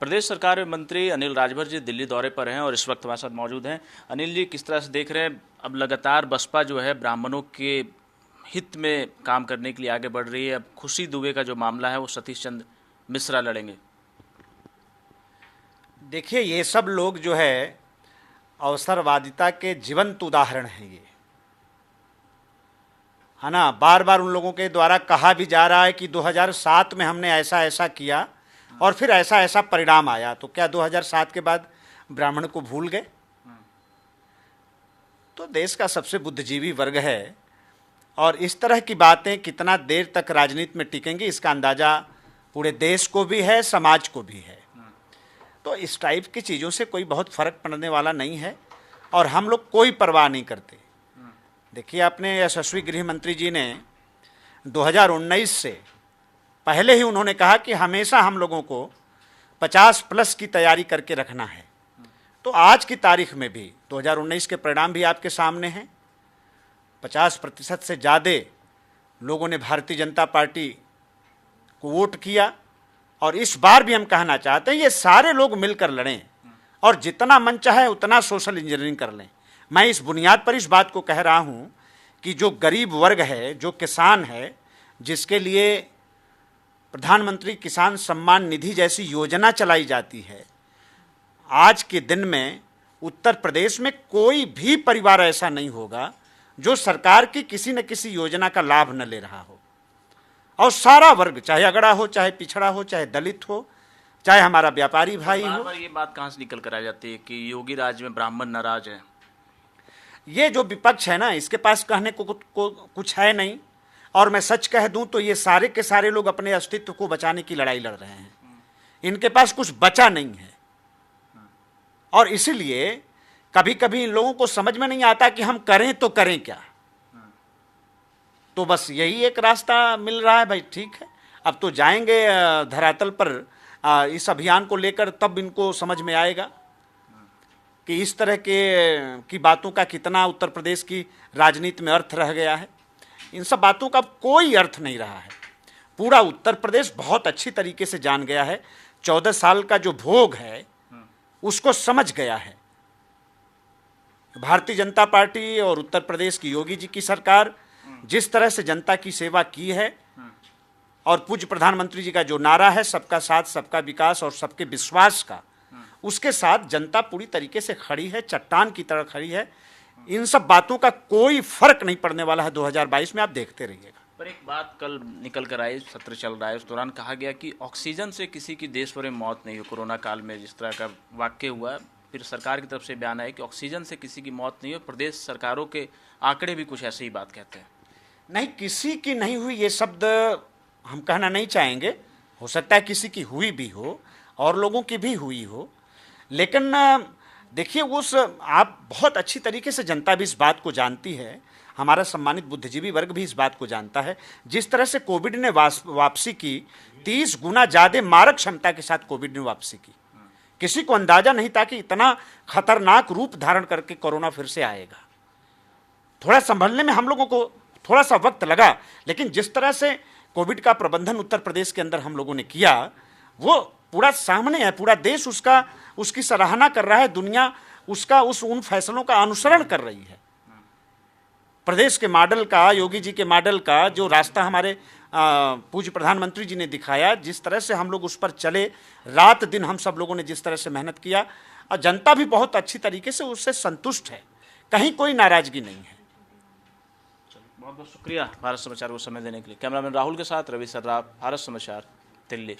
प्रदेश सरकार में मंत्री अनिल राजभर जी दिल्ली दौरे पर हैं और इस वक्त हमारे साथ मौजूद हैं। अनिल जी, किस तरह से देख रहे हैं, अब लगातार बसपा जो है ब्राह्मणों के हित में काम करने के लिए आगे बढ़ रही है। अब खुशी दुबे का जो मामला है वो सतीश चंद्र मिश्रा लड़ेंगे। देखिए, ये सब लोग जो है अवसरवादिता के जीवंत उदाहरण हैं। ये है ना, बार बार उन लोगों के द्वारा कहा भी जा रहा है कि 2007 में हमने ऐसा ऐसा किया और फिर ऐसा ऐसा परिणाम आया। तो क्या 2007 के बाद ब्राह्मण को भूल गए? तो देश का सबसे बुद्धिजीवी वर्ग है और इस तरह की बातें कितना देर तक राजनीति में टिकेंगी, इसका अंदाजा पूरे देश को भी है, समाज को भी है। तो इस टाइप की चीज़ों से कोई बहुत फर्क पड़ने वाला नहीं है और हम लोग कोई परवाह नहीं करते। देखिए, अपने यशस्वी गृह मंत्री जी ने 2019 से पहले ही उन्होंने कहा कि हमेशा हम लोगों को 50+ की तैयारी करके रखना है। तो आज की तारीख में भी 2019 के परिणाम भी आपके सामने हैं। 50% से ज़्यादा लोगों ने भारतीय जनता पार्टी को वोट किया और इस बार भी हम कहना चाहते हैं ये सारे लोग मिलकर लड़ें और जितना मन चाहे उतना सोशल इंजीनियरिंग कर लें। मैं इस बुनियाद पर इस बात को कह रहा हूँ कि जो गरीब वर्ग है, जो किसान है, जिसके लिए प्रधानमंत्री किसान सम्मान निधि जैसी योजना चलाई जाती है, आज के दिन में उत्तर प्रदेश में कोई भी परिवार ऐसा नहीं होगा जो सरकार की किसी न किसी योजना का लाभ न ले रहा हो। और सारा वर्ग, चाहे अगड़ा हो, चाहे पिछड़ा हो, चाहे दलित हो, चाहे हमारा व्यापारी भाई हो। बार ये बात कहाँ से निकल कर आ जाती है कि योगी राज में ब्राह्मण नाराज है? ये जो विपक्ष है ना, इसके पास कहने को कुछ है नहीं। और मैं सच कह दूं तो ये सारे के सारे लोग अपने अस्तित्व को बचाने की लड़ाई लड़ रहे हैं। इनके पास कुछ बचा नहीं है और इसीलिए कभी कभी इन लोगों को समझ में नहीं आता कि हम करें तो करें क्या। तो बस यही एक रास्ता मिल रहा है, भाई ठीक है, अब तो जाएंगे धरातल पर इस अभियान को लेकर, तब इनको समझ में आएगा कि इस तरह की बातों का कितना उत्तर प्रदेश की राजनीति में अर्थ रह गया है। इन सब बातों का कोई अर्थ नहीं रहा है। पूरा उत्तर प्रदेश बहुत अच्छी तरीके से जान गया है। 14 साल का जो भोग है उसको समझ गया है। भारतीय जनता पार्टी और उत्तर प्रदेश की योगी जी की सरकार जिस तरह से जनता की सेवा की है और पूज्य प्रधानमंत्री जी का जो नारा है, सबका साथ, सबका विकास और सबके विश्वास का, उसके साथ जनता पूरी तरीके से खड़ी है, चट्टान की तरह खड़ी है। इन सब बातों का कोई फर्क नहीं पड़ने वाला है 2022 में, आप देखते रहिएगा। पर एक बात कल निकल कर आई, सत्र चल रहा है, उस दौरान कहा गया कि ऑक्सीजन से किसी की देश भर में मौत नहीं हुई। कोरोना काल में जिस तरह का वाक्य हुआ, फिर सरकार की तरफ से बयान आया कि ऑक्सीजन से किसी की मौत नहीं हुई। प्रदेश सरकारों के आंकड़े भी कुछ ऐसे ही बात कहते हैं। नहीं, किसी की नहीं हुई ये शब्द हम कहना नहीं चाहेंगे। हो सकता है किसी की हुई भी हो और लोगों की भी हुई हो, लेकिन देखिए, आप बहुत अच्छी तरीके से, जनता भी इस बात को जानती है, हमारा सम्मानित बुद्धिजीवी वर्ग भी इस बात को जानता है। जिस तरह से कोविड ने वापसी की, 30 गुना ज़्यादा मारक क्षमता के साथ कोविड ने वापसी की। किसी को अंदाजा नहीं था कि इतना खतरनाक रूप धारण करके कोरोना फिर से आएगा। थोड़ा संभलने में हम लोगों को थोड़ा सा वक्त लगा, लेकिन जिस तरह से कोविड का प्रबंधन उत्तर प्रदेश के अंदर हम लोगों ने किया, वो पूरा सामने है। पूरा देश उसकी सराहना कर रहा है, दुनिया उन फैसलों का अनुसरण कर रही है। प्रदेश के मॉडल का, योगी जी के मॉडल का जो रास्ता हमारे पूज्य प्रधानमंत्री जी ने दिखाया, जिस तरह से हम लोग उस पर चले, रात दिन हम सब लोगों ने जिस तरह से मेहनत किया, और जनता भी बहुत अच्छी तरीके से उससे संतुष्ट है। कहीं कोई नाराजगी नहीं है। बहुत बहुत शुक्रिया भारत समाचार को समय देने के लिए। कैमरामैन राहुल के साथ रवि सर्राफ, भारत समाचार, दिल्ली।